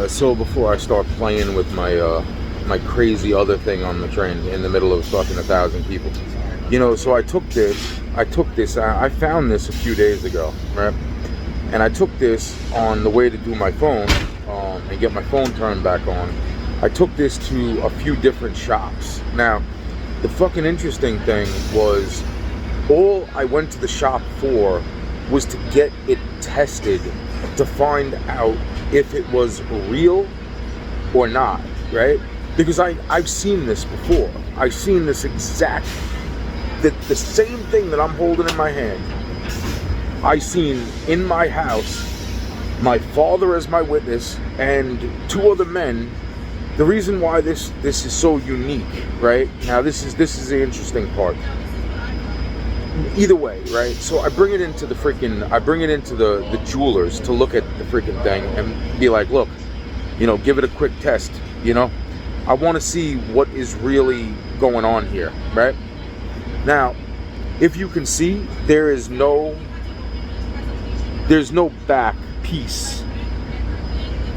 So before I start playing with my crazy other thing on the train in the middle of fucking 1,000 people, so I found this a few days ago, right? And I took this on the way to do my phone and get my phone turned back on. I took this to a few different shops. Now, the fucking interesting thing was, all I went to the shop for was to get it tested to find out if it was real or not, right? Because I've seen this before. I've seen this exact, the same thing that I'm holding in my hand, I seen in my house, my father as my witness, and two other men. The reason why this is so unique, right? Now this is the interesting part. Either way, right? So I bring it into the jewelers to look at the freaking thing and be like, look, give it a quick test, I want to see what is really going on here, right? Now, if you can see, there's no back piece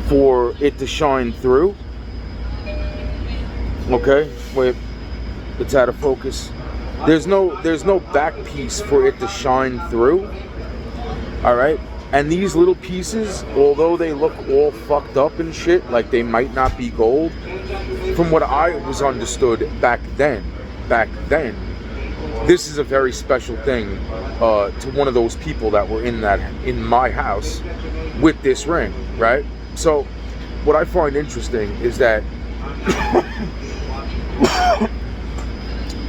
for it to shine through. Okay, wait, it's out of focus. There's no back piece for it to shine through. All right, and these little pieces, although they look all fucked up and shit, like they might not be gold, from what I was understood back then, this is a very special thing to one of those people that were in my house with this ring, right? So what I find interesting is that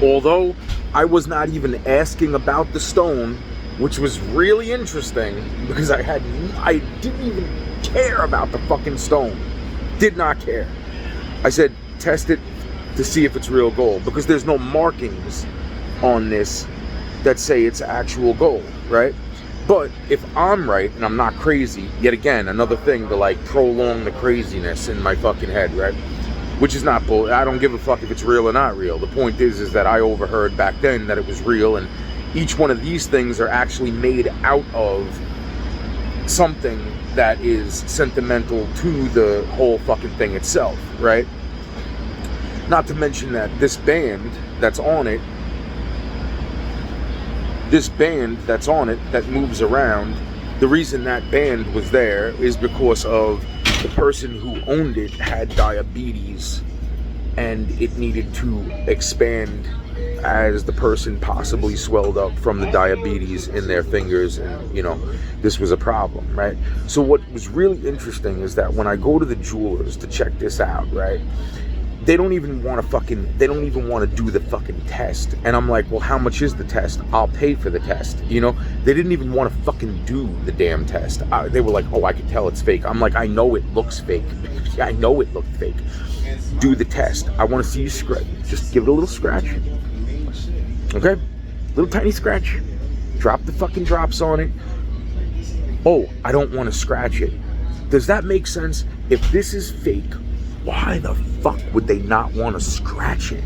although I was not even asking about the stone, which was really interesting because I didn't even care about the fucking stone. Did not care. I said, test it to see if it's real gold, because there's no markings on this that say it's actual gold, right? But if I'm right and I'm not crazy, yet again, another thing to like prolong the craziness in my fucking head, right? Which is not bull. I don't give a fuck if it's real or not real. The point is that I overheard back then that it was real, and each one of these things are actually made out of something that is sentimental to the whole fucking thing itself, right? Not to mention that this band that's on it that moves around, the reason that band was there is because of the person who owned it had diabetes, and it needed to expand as the person possibly swelled up from the diabetes in their fingers, and this was a problem, right? So what was really interesting is that when I go to the jewelers to check this out, right, they don't even want to do the fucking test. And I'm like, well, how much is the test? I'll pay for the test. They didn't even want to fucking do the damn test. They were like, oh, I can tell it's fake. I'm like, I know it looks fake. I know it looked fake. Do the test. I want to see you scratch. Just give it a little scratch. Okay? Little tiny scratch. Drop the fucking drops on it. Oh, I don't want to scratch it. Does that make sense? If this is fake, why the fuck would they not want to scratch it?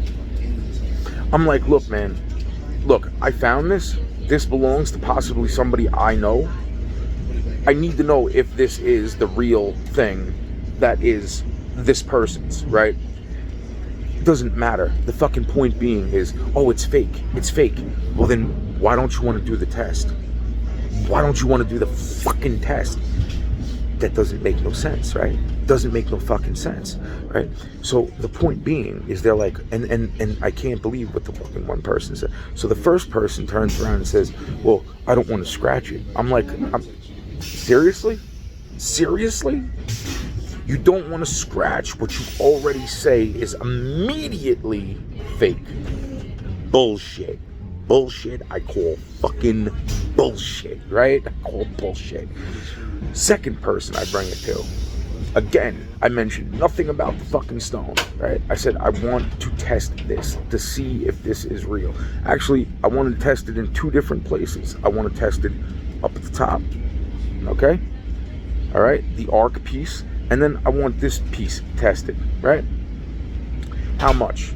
I'm like, look, man, I found this. This belongs to possibly somebody I know. I need to know if this is the real thing that is this person's, right? It doesn't matter. The fucking point being is, oh, it's fake. It's fake. Well, then why don't you want to do the test? Why don't you want to do the fucking test? That doesn't make no sense, right? Doesn't make no fucking sense, right? So the point being is they're like, and I can't believe what the fucking one person said. So the first person turns around and says, well, I don't want to scratch it. I'm like, seriously? You don't want to scratch what you already say is immediately fake. Bullshit. I call fucking bullshit, right? I call bullshit. Second person I bring it to, again, I mentioned nothing about the fucking stone, right? I said, I want to test this to see if this is real. Actually, I want to test it in two different places. I want to test it up at the top, okay? All right, the arc piece, and then I want this piece tested, right? How much?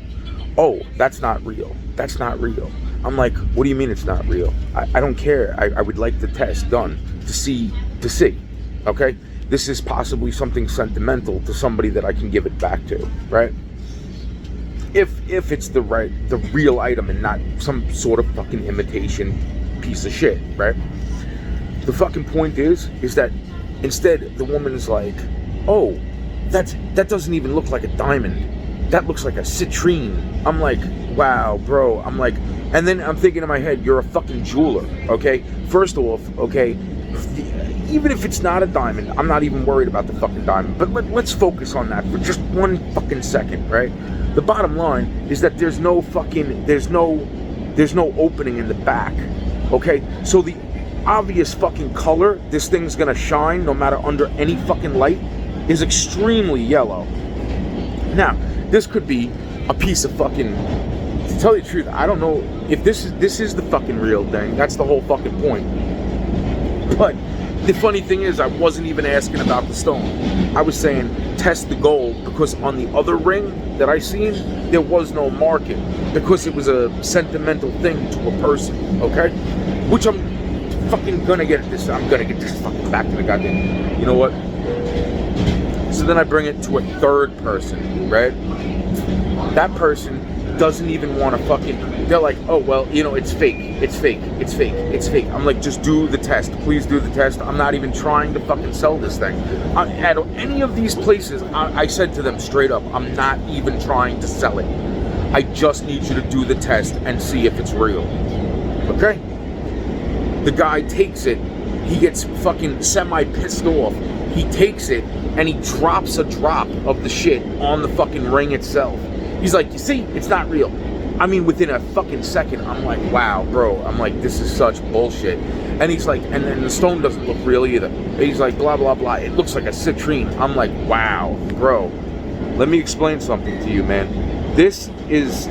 Oh, that's not real. That's not real. I'm like, what do you mean it's not real? I don't care. I would like the test done to see, okay? this is possibly something sentimental to somebody that I can give it back to, right? If it's the real item and not some sort of fucking imitation piece of shit, right? The fucking point is that instead the woman's like, oh, that doesn't even look like a diamond. That looks like a citrine. I'm like, wow, bro. I'm like, and then I'm thinking in my head, you're a fucking jeweler, okay? First off, okay, even if it's not a diamond, I'm not even worried about the fucking diamond. But let's focus on that for just one fucking second, right? The bottom line is that there's no opening in the back, okay? So the obvious fucking color this thing's gonna shine, no matter under any fucking light, is extremely yellow. Now, this could be a piece of fucking, to tell you the truth, I don't know if this is the fucking real thing. That's the whole fucking point. But the funny thing is, I wasn't even asking about the stone. I was saying test the gold, because on the other ring that I seen, there was no marking, because it was a sentimental thing to a person, okay? Which I'm fucking gonna get this. I'm gonna get this fucking back to the goddamn. You know what? So then I bring it to a third person, right? That person doesn't even want to fucking, they're like, oh, well, you know, it's fake. I'm like, just do the test. Please do the test. I'm not even trying to fucking sell this thing. At any of these places, I said to them straight up, I'm not even trying to sell it. I just need you to do the test and see if it's real. Okay? The guy takes it. He gets fucking semi-pissed off. He takes it and he drops a drop of the shit on the fucking ring itself. He's like, you see, it's not real. I mean, within a fucking second, I'm like, wow, bro. I'm like, this is such bullshit. And he's like, and then the stone doesn't look real either. He's like, blah, blah, blah. It looks like a citrine. I'm like, wow, bro. Let me explain something to you, man. This is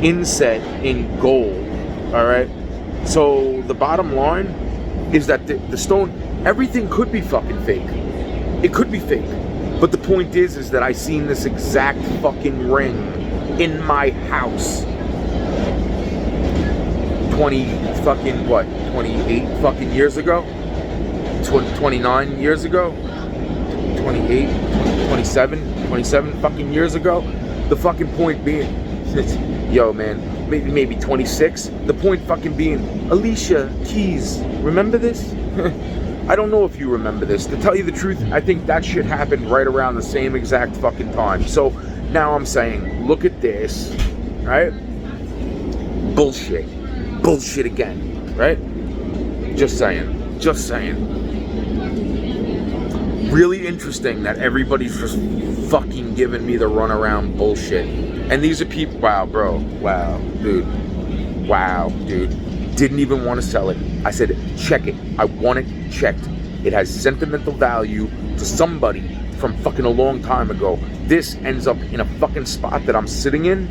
inset in gold, all right? So the bottom line is that the stone, everything could be fucking fake. It could be fake. But the point is that I seen this exact fucking ring in my house 28 fucking years ago? 29 years ago? 27 fucking years ago? The fucking point being, yo, man, maybe 26. The point fucking being, Alicia Keys, remember this? I don't know if you remember this. To tell you the truth, I think that shit happened right around the same exact fucking time. So now I'm saying, look at this, right? Bullshit. Bullshit again, right? Just saying. Really interesting that everybody's just fucking giving me the runaround bullshit. And these are people, wow, bro. Wow, dude. Didn't even want to sell it. I said, check it. I want it checked. It has sentimental value to somebody from fucking a long time ago. This ends up in a fucking spot that I'm sitting in,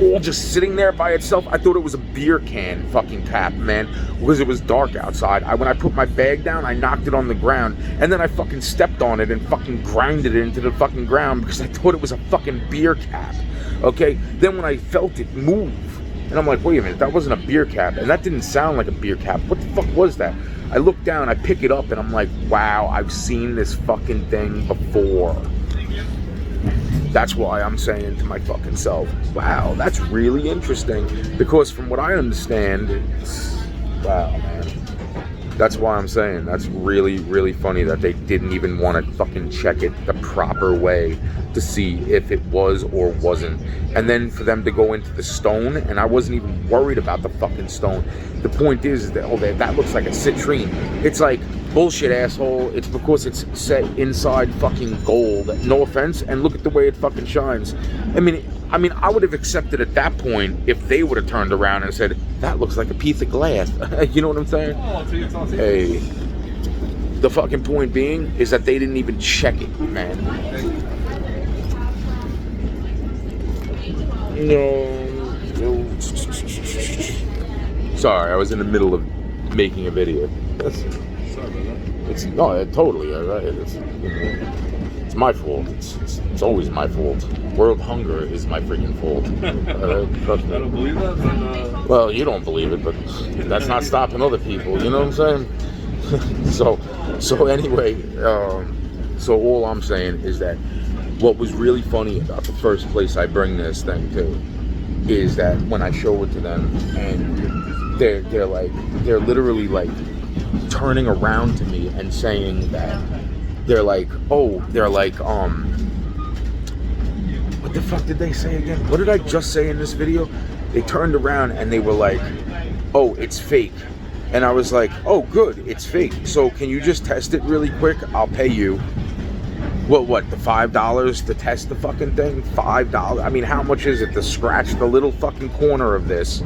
all just sitting there by itself. I thought it was a beer can fucking tap, man, because it was dark outside. When I put my bag down, I knocked it on the ground, and then I fucking stepped on it and fucking grinded it into the fucking ground because I thought it was a fucking beer cap, okay? Then when I felt it move, and I'm like, wait a minute, that wasn't a beer cap, and that didn't sound like a beer cap. What the fuck was that? I look down, I pick it up, and I'm like, wow, I've seen this fucking thing before. That's why I'm saying to my fucking self, wow, that's really interesting. Because from what I understand, it's, wow, man. That's why I'm saying that's really, really funny that they didn't even want to fucking check it the proper way to see if it was or wasn't. And then for them to go into the stone, and I wasn't even worried about the fucking stone. The point is that, oh, that looks like a citrine. It's like, bullshit, asshole. It's because it's set inside fucking gold. No offense, and look at the way it fucking shines. I mean, I would have accepted at that point if they would have turned around and said, that looks like a piece of glass. You know what I'm saying? Hey, the fucking point being is that they didn't even check it, man. No. Sorry, I was in the middle of making a video. Totally. It's my fault. It's always my fault. World hunger is my freaking fault. Trust me. I don't believe that. But, well, you don't believe it, but that's not stopping other people. You know what I'm saying? So So anyway, so all I'm saying is that what was really funny about the first place I bring this thing to is that when I show it to them, and they're literally like turning around to me and saying that they're like, what the fuck did they say again? What did I just say in this video? They turned around and they were like, oh, it's fake. And I was like, oh, good, it's fake. So can you just test it really quick? I'll pay you. What, the $5 to test the fucking thing? $5? I mean, how much is it to scratch the little fucking corner of this?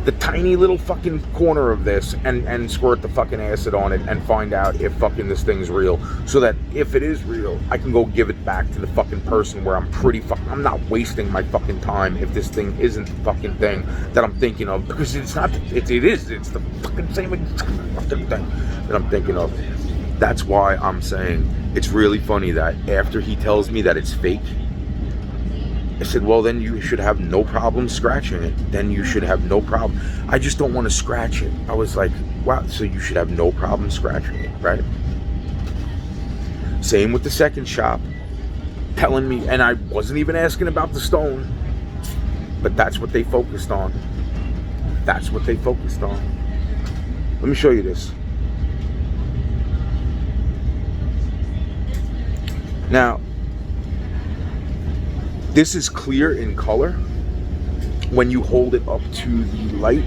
The tiny little fucking corner of this and squirt the fucking acid on it and find out if fucking this thing's real. So that if it is real, I can go give it back to the fucking person where I'm not wasting my fucking time if this thing isn't the fucking thing that I'm thinking of. Because it's not, it is, it's the fucking same fucking thing that I'm thinking of. That's why I'm saying it's really funny that after he tells me that it's fake, I said, well, then you should have no problem scratching it. Then you should have no problem. I just don't want to scratch it. I was like, wow, so you should have no problem scratching it, right? Same with the second shop, telling me, and I wasn't even asking about the stone, but that's what they focused on. That's what they focused on. Let me show you this. Now, this is clear in color when you hold it up to the light.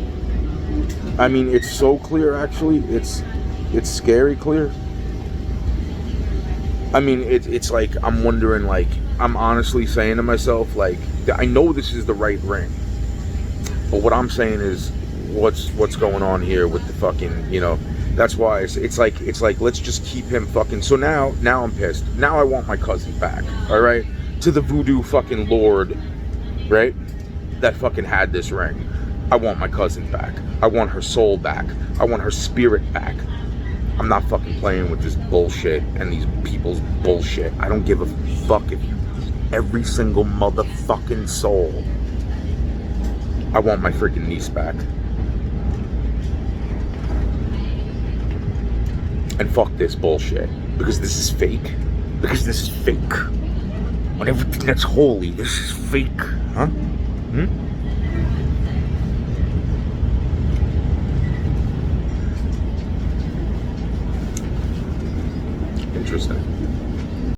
I mean, it's so clear, actually. It's scary clear. I mean, it's like, I'm wondering, like, I'm honestly saying to myself, like, I know this is the right ring, but what I'm saying is, what's going on here with the fucking, you know, that's why it's like, let's just keep him fucking, so now I'm pissed. Now I want my cousin back, all right? To the voodoo fucking lord, right? That fucking had this ring. I want my cousin back. I want her soul back. I want her spirit back. I'm not fucking playing with this bullshit and these people's bullshit. I don't give a fuck if you every single motherfucking soul. I want my freaking niece back. And fuck this bullshit. Because this is fake. Because this is fake. On everything that's holy, this is fake. Huh? Interesting.